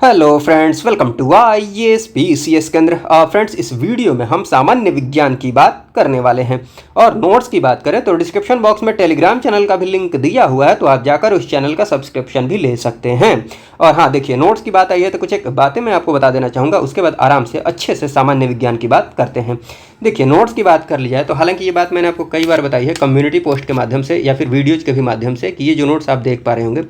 Hello friends, welcome to IAS PCS Kendra. Friends, इस video में हम सामान्य विज्ञान की बात करने वाले हैं। और नोट्स की बात करें तो डिस्क्रिप्शन बॉक्स में टेलीग्राम चैनल का भी लिंक दिया हुआ है, तो आप जाकर उस चैनल का सब्सक्रिप्शन भी ले सकते हैं। और हाँ, देखिए, नोट्स की बात आई है तो कुछ एक बातें मैं आपको बता देना चाहूँगा, उसके बाद आराम से अच्छे से सामान्य विज्ञान की बात करते हैं। देखिए, नोट्स की बात कर ली जाए तो हालांकि ये बात मैंने आपको कई बार बताई है कम्युनिटी पोस्ट के माध्यम से या फिर वीडियोज़ के भी माध्यम से, कि ये जो नोट्स आप देख पा रहे होंगे,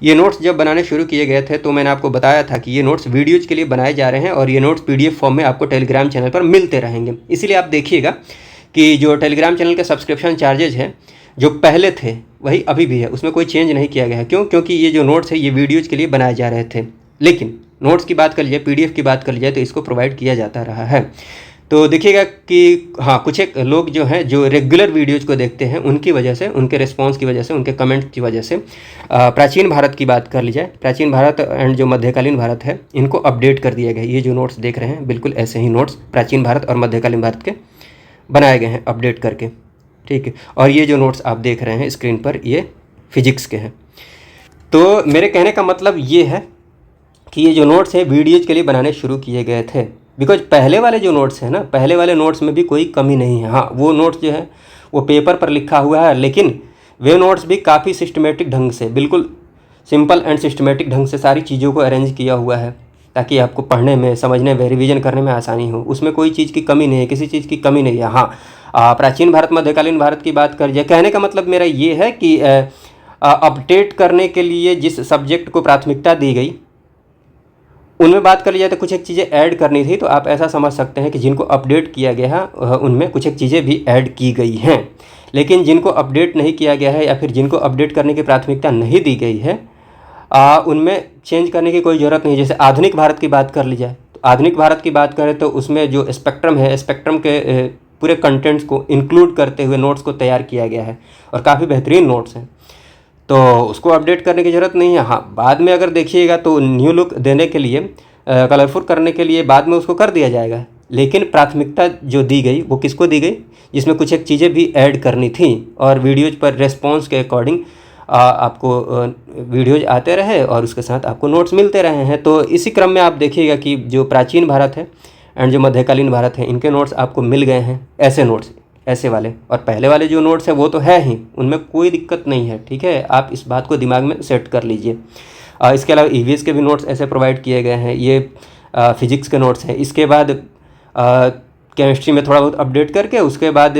ये नोट्स जब बनाने शुरू किए गए थे तो मैंने आपको बताया था कि ये नोट्स वीडियोज के लिए बनाए जा रहे हैं और ये नोट्स PDF फॉर्म में आपको टेलीग्राम चैनल पर मिलते रहेंगे। इसीलिए आप देखिएगा कि जो टेलीग्राम चैनल के सब्सक्रिप्शन चार्जेज हैं जो पहले थे वही अभी भी है, उसमें कोई चेंज नहीं किया गया है। क्यों? क्योंकि ये जो नोट्स है ये वीडियोज़ के लिए बनाए जा रहे थे, लेकिन नोट्स की बात कर लीजिए, PDF की बात कर लीजिए तो इसको प्रोवाइड किया जाता रहा है। तो देखिएगा कि हाँ, कुछ एक लोग जो हैं जो रेगुलर वीडियोज़ को देखते हैं, उनकी वजह से, उनके रिस्पांस की वजह से, उनके कमेंट की वजह से प्राचीन भारत की बात कर ली जाए, प्राचीन भारत एंड जो मध्यकालीन भारत है, इनको अपडेट कर दिया गया है। ये जो नोट्स देख रहे हैं बिल्कुल ऐसे ही नोट्स प्राचीन भारत और मध्यकालीन भारत के बनाए गए हैं अपडेट करके, ठीक है। और ये जो नोट्स आप देख रहे हैं स्क्रीन पर, ये फिजिक्स के हैं। तो मेरे कहने का मतलब ये है कि ये जो नोट्स है वीडियोज़ के लिए बनाने शुरू किए गए थे, बिकॉज पहले वाले जो नोट्स हैं ना, पहले वाले नोट्स में भी कोई कमी नहीं है। हाँ, वो नोट्स जो है वो पेपर पर लिखा हुआ है, लेकिन वे नोट्स भी काफ़ी सिस्टमेटिक ढंग से, बिल्कुल सिंपल एंड सिस्टमेटिक ढंग से सारी चीज़ों को अरेंज किया हुआ है, ताकि आपको पढ़ने में, समझने में, रिवीजन करने में आसानी हो। उसमें कोई चीज़ की कमी नहीं है, किसी चीज़ की कमी नहीं है। हाँ, प्राचीन भारत मध्यकालीन भारत की बात कर जाए, कहने का मतलब मेरा ये है कि अपडेट करने के लिए जिस सब्जेक्ट को प्राथमिकता दी गई, उनमें बात कर ली जाए तो कुछ एक चीज़ें ऐड करनी थी, तो आप ऐसा समझ सकते हैं कि जिनको अपडेट किया गया है उनमें कुछ एक चीज़ें भी ऐड की गई हैं। लेकिन जिनको अपडेट नहीं किया गया है या फिर जिनको अपडेट करने की प्राथमिकता नहीं दी गई है, उनमें चेंज करने की कोई ज़रूरत नहीं। जैसे आधुनिक भारत की बात कर ली जाए तो आधुनिक भारत की बात करें तो उसमें जो स्पेक्ट्रम है, स्पेक्ट्रम के पूरे कंटेंट्स को इंक्लूड करते हुए नोट्स को तैयार किया गया है और काफ़ी बेहतरीन नोट्स हैं, तो उसको अपडेट करने की ज़रूरत नहीं है। हाँ, बाद में अगर देखिएगा तो न्यू लुक देने के लिए, कलरफुल करने के लिए बाद में उसको कर दिया जाएगा, लेकिन प्राथमिकता जो दी गई वो किसको दी गई? जिसमें कुछ एक चीज़ें भी ऐड करनी थी और वीडियोज़ पर रेस्पॉन्स के अकॉर्डिंग आपको वीडियोज़ आते रहे और उसके साथ आपको नोट्स मिलते रहे हैं। तो इसी क्रम में आप देखिएगा कि जो प्राचीन भारत है एंड जो मध्यकालीन भारत है, इनके नोट्स आपको मिल गए हैं, ऐसे नोट्स, ऐसे वाले। और पहले वाले जो नोट्स हैं वो तो है ही, उनमें कोई दिक्कत नहीं है, ठीक है। आप इस बात को दिमाग में सेट कर लीजिए। इसके अलावा EVS के भी नोट्स ऐसे प्रोवाइड किए गए हैं, ये फिजिक्स के नोट्स हैं। इसके बाद केमिस्ट्री में थोड़ा बहुत अपडेट करके उसके बाद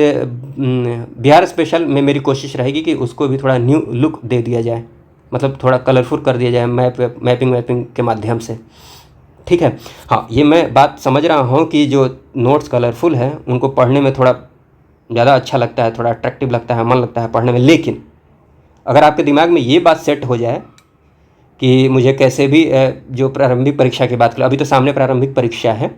बिहार स्पेशल में मेरी कोशिश रहेगी कि उसको भी थोड़ा न्यू लुक दे दिया जाए, मतलब थोड़ा कलरफुल कर दिया जाए मैपिंग के माध्यम से, ठीक है। हाँ, ये मैं बात समझ रहा हूँ कि जो नोट्स कलरफुल है उनको पढ़ने में थोड़ा ज़्यादा अच्छा लगता है, थोड़ा अट्रैक्टिव लगता है, मन लगता है पढ़ने में। लेकिन अगर आपके दिमाग में ये बात सेट हो जाए कि मुझे कैसे भी जो प्रारंभिक परीक्षा की बात करें, अभी तो सामने प्रारंभिक परीक्षा है,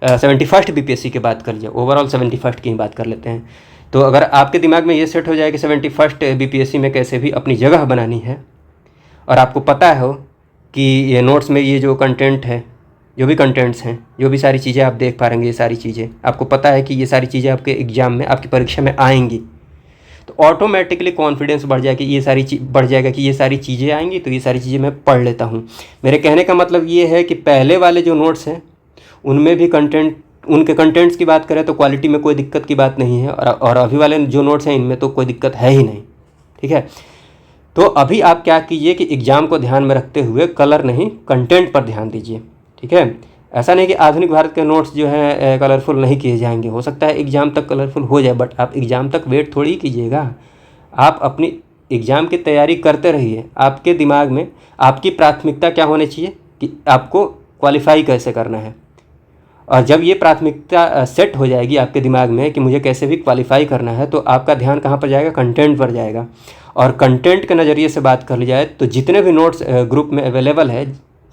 71st BPSC की बात कर लीजिए, ओवरऑल 71st की ही बात कर लेते हैं। तो अगर आपके दिमाग में ये सेट हो जाए कि 71st BPSC में कैसे भी अपनी जगह बनानी है, और आपको पता हो कि ये नोट्स में ये जो कंटेंट है, जो भी कंटेंट्स हैं, जो भी सारी चीज़ें आप देख पा रहेंगे, ये सारी चीज़ें आपको पता है कि ये सारी चीज़ें आपके एग्ज़ाम में, आपकी परीक्षा में आएंगी, तो ऑटोमेटिकली कॉन्फिडेंस बढ़ जाएगा कि ये सारी चीज़ें आएंगी, तो ये सारी चीज़ें मैं पढ़ लेता हूँ। मेरे कहने का मतलब ये है कि पहले वाले जो नोट्स हैं उनमें भी उनके कंटेंट्स की बात करें तो क्वालिटी में कोई दिक्कत की बात नहीं है, और अभी वाले जो नोट्स हैं इनमें तो कोई दिक्कत है ही नहीं, ठीक है। तो अभी आप क्या कीजिए कि एग्ज़ाम को ध्यान में रखते हुए कलर नहीं, कंटेंट पर ध्यान दीजिए, ठीक है। ऐसा नहीं कि आधुनिक भारत के नोट्स जो हैं कलरफुल नहीं किए जाएंगे, हो सकता है एग्ज़ाम तक कलरफुल हो जाए, बट आप एग्ज़ाम तक वेट थोड़ी कीजिएगा। आप अपनी एग्ज़ाम की तैयारी करते रहिए। आपके दिमाग में आपकी प्राथमिकता क्या होनी चाहिए कि आपको क्वालिफाई कैसे करना है, और जब ये प्राथमिकता सेट हो जाएगी आपके दिमाग में कि मुझे कैसे भी क्वालिफाई करना है, तो आपका ध्यान कहाँ पर जाएगा? कंटेंट पर जाएगा। और कंटेंट के नज़रिए से बात कर ली जाए तो जितने भी नोट्स ग्रुप में अवेलेबल है,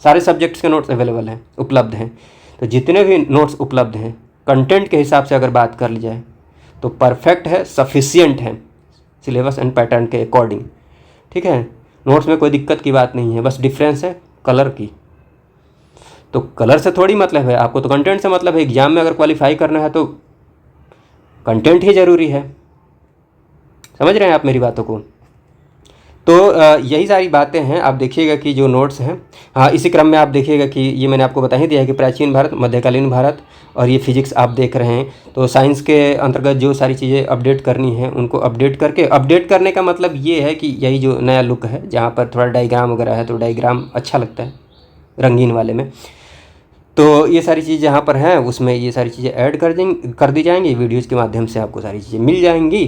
सारे सब्जेक्ट्स के नोट्स अवेलेबल हैं, उपलब्ध हैं, तो जितने भी नोट्स उपलब्ध हैं कंटेंट के हिसाब से अगर बात कर ली जाए तो परफेक्ट है, सफिशिएंट है सिलेबस एंड पैटर्न के अकॉर्डिंग, ठीक है। नोट्स में कोई दिक्कत की बात नहीं है, बस डिफरेंस है कलर की। तो कलर से थोड़ी मतलब है, आपको तो कंटेंट से मतलब है। एग्ज़ाम में अगर क्वालिफाई करना है तो कंटेंट ही ज़रूरी है। समझ रहे हैं आप मेरी बातों को? तो यही सारी बातें हैं। आप देखिएगा कि जो नोट्स हैं, हाँ इसी क्रम में आप देखिएगा कि ये मैंने आपको बता ही दिया है कि प्राचीन भारत, मध्यकालीन भारत, और ये फिजिक्स आप देख रहे हैं। तो साइंस के अंतर्गत जो सारी चीज़ें अपडेट करनी है उनको अपडेट करके, अपडेट करने का मतलब ये है कि यही जो नया लुक है जहाँ पर थोड़ा डायग्राम वगैरह है, तो डायग्राम अच्छा लगता है रंगीन वाले में। तो ये सारी चीज़ जहाँ पर हैं उसमें ये सारी चीज़ें ऐड कर दी जाएंगी, वीडियोज़ के माध्यम से आपको सारी चीज़ें मिल जाएंगी।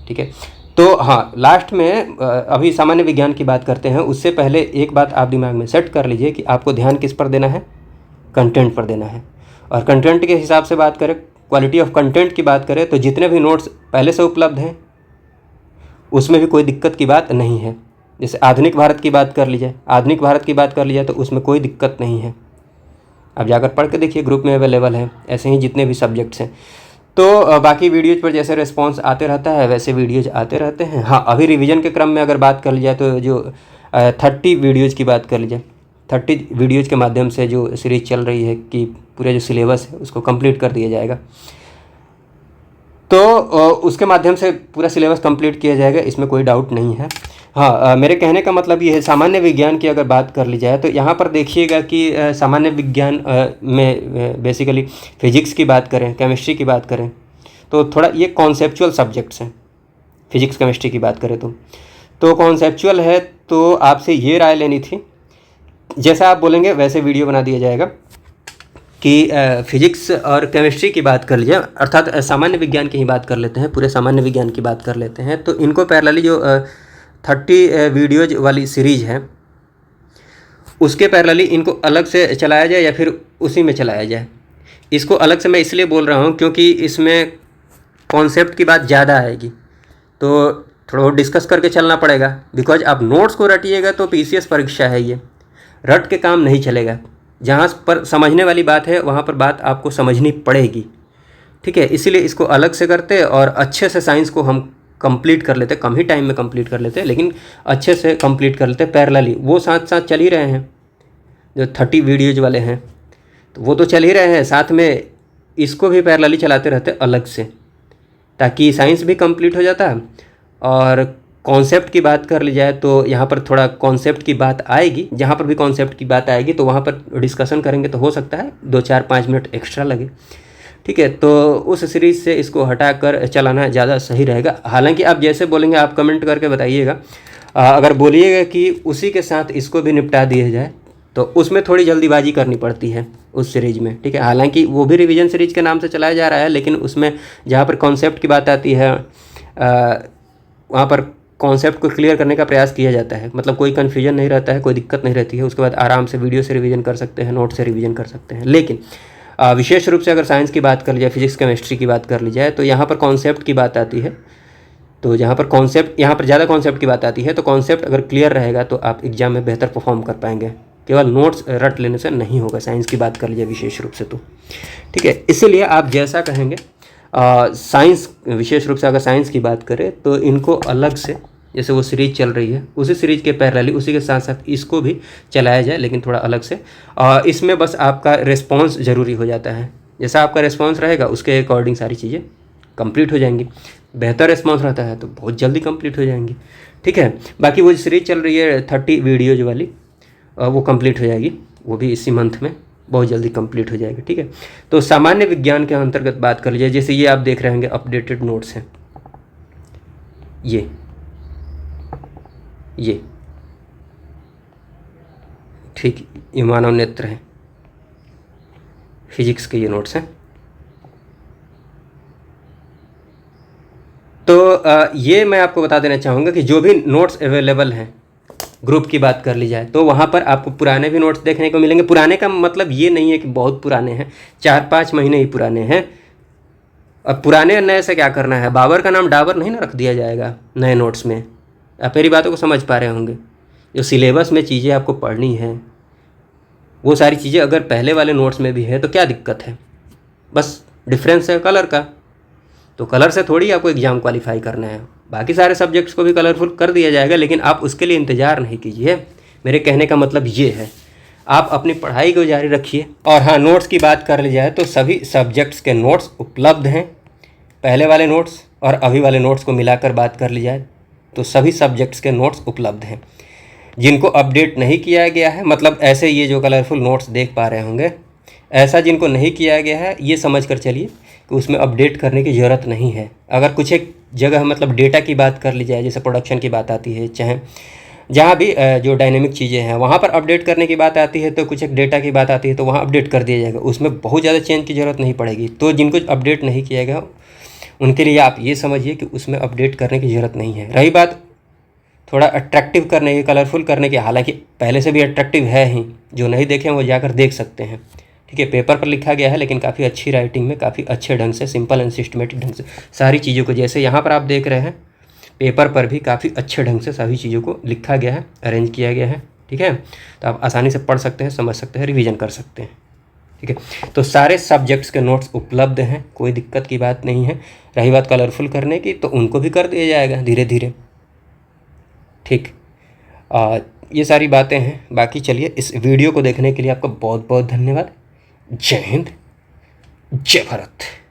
ठीक है, तो हाँ लास्ट में अभी सामान्य विज्ञान की बात करते हैं। उससे पहले एक बात आप दिमाग में सेट कर लीजिए कि आपको ध्यान किस पर देना है, कंटेंट पर देना है। और कंटेंट के हिसाब से बात करें, क्वालिटी ऑफ कंटेंट की बात करें, तो जितने भी नोट्स पहले से उपलब्ध हैं उसमें भी कोई दिक्कत की बात नहीं है। जैसे आधुनिक भारत की बात कर लीजिए, आधुनिक भारत की बात कर लीजिए तो उसमें कोई दिक्कत नहीं है। आप जाकर पढ़ के देखिए, ग्रुप में अवेलेबल है। ऐसे ही जितने भी सब्जेक्ट्स हैं। तो बाकी वीडियोज़ पर जैसे रिस्पांस आते रहता है वैसे वीडियोज़ आते रहते हैं। हाँ अभी रिवीजन के क्रम में अगर बात कर ली जाए तो जो 30 वीडियोज़ की बात कर लीजिए, 30 वीडियोज़ के माध्यम से जो सीरीज़ चल रही है कि पूरे जो सिलेबस है उसको कंप्लीट कर दिया जाएगा। तो उसके माध्यम से पूरा सिलेबस कंप्लीट किया जाएगा, इसमें कोई डाउट नहीं है। हाँ मेरे कहने का मतलब ये है, सामान्य विज्ञान की अगर बात कर ली जाए तो यहाँ पर देखिएगा कि सामान्य विज्ञान में बेसिकली फिजिक्स की बात करें, केमिस्ट्री की बात करें तो थोड़ा ये कॉन्सेप्चुअल सब्जेक्ट्स हैं। फिजिक्स केमिस्ट्री की बात करें तो कॉन्सेप्चुअल है। तो आपसे ये राय लेनी थी, जैसा आप बोलेंगे वैसे वीडियो बना दिया जाएगा कि फिजिक्स और केमिस्ट्री की बात कर लीजिए, अर्थात सामान्य विज्ञान की ही बात कर लेते हैं, पूरे सामान्य विज्ञान की बात कर लेते हैं। तो इनको पैरेलली जो 30 वीडियोज वाली सीरीज़ है उसके पैरेलली इनको अलग से चलाया जाए या फिर उसी में चलाया जाए। इसको अलग से मैं इसलिए बोल रहा हूँ क्योंकि इसमें कॉन्सेप्ट की बात ज़्यादा आएगी, तो थोड़ा डिस्कस करके चलना पड़ेगा। बिकॉज आप नोट्स को रटिएगा तो पीसीएस परीक्षा है, ये रट के काम नहीं चलेगा। जहाँ पर समझने वाली बात है वहाँ पर बात आपको समझनी पड़ेगी। ठीक है, इसीलिए इसको अलग से करते और अच्छे से साइंस को हम कंप्लीट कर लेते, कम ही टाइम में कंप्लीट कर लेते लेकिन अच्छे से कंप्लीट कर लेते पैरेलली। वो साथ साथ चल ही रहे हैं, जो 30 वीडियोज वाले हैं तो वो तो चल ही रहे हैं, साथ में इसको भी पैरेलली चलाते रहते अलग से, ताकि साइंस भी कंप्लीट हो जाता। और कॉन्सेप्ट की बात कर ली जाए तो यहाँ पर थोड़ा कॉन्सेप्ट की बात आएगी, जहाँ पर भी कॉन्सेप्ट की बात आएगी तो वहाँ पर डिस्कशन करेंगे तो हो सकता है 2-4-5 मिनट एक्स्ट्रा लगे। ठीक है, तो उस सीरीज़ से इसको हटाकर चलाना ज़्यादा सही रहेगा। हालांकि आप जैसे बोलेंगे आप कमेंट करके बताइएगा। अगर बोलिएगा कि उसी के साथ इसको भी निपटा दिया जाए तो उसमें थोड़ी जल्दीबाजी करनी पड़ती है उस सीरीज़ में। ठीक है, हालांकि वो भी रिवीजन सीरीज के नाम से चलाया जा रहा है, लेकिन उसमें जहाँ पर कॉन्सेप्ट की बात आती है वहाँ पर कॉन्सेप्ट को क्लियर करने का प्रयास किया जाता है। मतलब कोई कन्फ्यूजन नहीं रहता है, कोई दिक्कत नहीं रहती है। उसके बाद आराम से वीडियो से रिवीजन कर सकते हैं, नोट से रिवीजन कर सकते हैं। लेकिन विशेष रूप से अगर साइंस की बात कर ली जाए, फिजिक्स केमिस्ट्री की बात कर ली जाए तो यहाँ पर कॉन्सेप्ट की बात आती है। तो यहाँ पर ज़्यादा कॉन्सेप्ट की बात आती है, तो कॉन्सेप्ट अगर क्लियर रहेगा तो आप एग्जाम में बेहतर परफॉर्म कर पाएंगे। केवल नोट्स रट लेने से नहीं होगा, साइंस की बात कर लीजिए विशेष रूप से तो। ठीक है, इसीलिए आप जैसा कहेंगे साइंस, विशेष रूप से अगर साइंस की बात करें तो इनको अलग से, जैसे वो सीरीज़ चल रही है उसी सीरीज़ के पैरेलली उसी के साथ साथ इसको भी चलाया जाए, लेकिन थोड़ा अलग से। इसमें बस आपका रिस्पॉन्स ज़रूरी हो जाता है। जैसा आपका रिस्पॉन्स रहेगा उसके अकॉर्डिंग सारी चीज़ें कंप्लीट हो जाएंगी। बेहतर रिस्पॉन्स रहता है तो बहुत जल्दी कंप्लीट हो जाएंगी। ठीक है, बाकी वो सीरीज़ चल रही है 30 वीडियोज वाली, वो कंप्लीट हो जाएगी, वो भी इसी मंथ में बहुत जल्दी कंप्लीट हो जाएगी। ठीक है, तो सामान्य विज्ञान के अंतर्गत बात कर लीजिए, जैसे ये आप देख रहे होंगे अपडेटेड नोट्स हैं, ये ठीक, ये मानव नेत्र है, फिजिक्स के ये नोट्स हैं। तो ये मैं आपको बता देना चाहूँगा कि जो भी नोट्स अवेलेबल हैं, ग्रुप की बात कर ली जाए तो वहाँ पर आपको पुराने भी नोट्स देखने को मिलेंगे। पुराने का मतलब ये नहीं है कि बहुत पुराने हैं, 4-5 महीने ही पुराने हैं। अब पुराने और नए से क्या करना है, बाबर का नाम डाबर नहीं ना रख दिया जाएगा नए नोट्स में। आप मेरी बातों को समझ पा रहे होंगे। जो सिलेबस में चीज़ें आपको पढ़नी है वो सारी चीज़ें अगर पहले वाले नोट्स में भी है तो क्या दिक्कत है, बस डिफरेंस है कलर का। तो कलर से थोड़ी आपको एग्ज़ाम क्वालिफाई करना है, बाकी सारे सब्जेक्ट्स को भी कलरफुल कर दिया जाएगा, लेकिन आप उसके लिए इंतज़ार नहीं कीजिए। मेरे कहने का मतलब ये है, आप अपनी पढ़ाई को जारी रखिए। और हाँ, नोट्स की बात कर ली जाए तो सभी सब्जेक्ट्स के नोट्स उपलब्ध हैं, पहले वाले नोट्स और अभी वाले नोट्स को मिलाकर बात कर ली जाए तो सभी सब्जेक्ट्स के नोट्स उपलब्ध हैं। जिनको अपडेट नहीं किया गया है, मतलब ऐसे ये जो कलरफुल नोट्स देख पा रहे होंगे, ऐसा जिनको नहीं किया गया है ये समझ कर चलिए कि उसमें अपडेट करने की ज़रूरत नहीं है। अगर कुछ एक जगह मतलब डेटा की बात कर ली जाए, जैसे प्रोडक्शन की बात आती है, चाहे जहाँ भी जो डायनेमिक चीज़ें हैं वहाँ पर अपडेट करने की बात आती है, तो कुछ एक डेटा की बात आती है तो वहाँ अपडेट कर दिया जाएगा, उसमें बहुत ज़्यादा चेंज की ज़रूरत नहीं पड़ेगी। तो जिनको अपडेट नहीं किया गया उनके लिए आप ये समझिए कि उसमें अपडेट करने की ज़रूरत नहीं है। रही बात थोड़ा अट्रैक्टिव करने की, कलरफुल करने की, हालांकि पहले से भी अट्रैक्टिव है ही, जो नहीं देखे वो जाकर देख सकते हैं। ठीक है, पेपर पर लिखा गया है लेकिन काफ़ी अच्छी राइटिंग में, काफ़ी अच्छे ढंग से, सिंपल एंड सिस्टमेटिक ढंग से सारी चीज़ों को, जैसे यहाँ पर आप देख रहे हैं पेपर पर भी काफ़ी अच्छे ढंग से सभी चीज़ों को लिखा गया है, अरेंज किया गया है। ठीक है, तो आप आसानी से पढ़ सकते हैं, समझ सकते हैं, रिवीजन कर सकते हैं। ठीक है, तो सारे सब्जेक्ट्स के नोट्स उपलब्ध हैं, कोई दिक्कत की बात नहीं है। रही बात कलरफुल करने की, तो उनको भी कर दिया जाएगा धीरे धीरे। ठीक, ये सारी बातें हैं। बाकी चलिए, इस वीडियो को देखने के लिए आपका बहुत बहुत धन्यवाद। जय हिंद, जय भारत।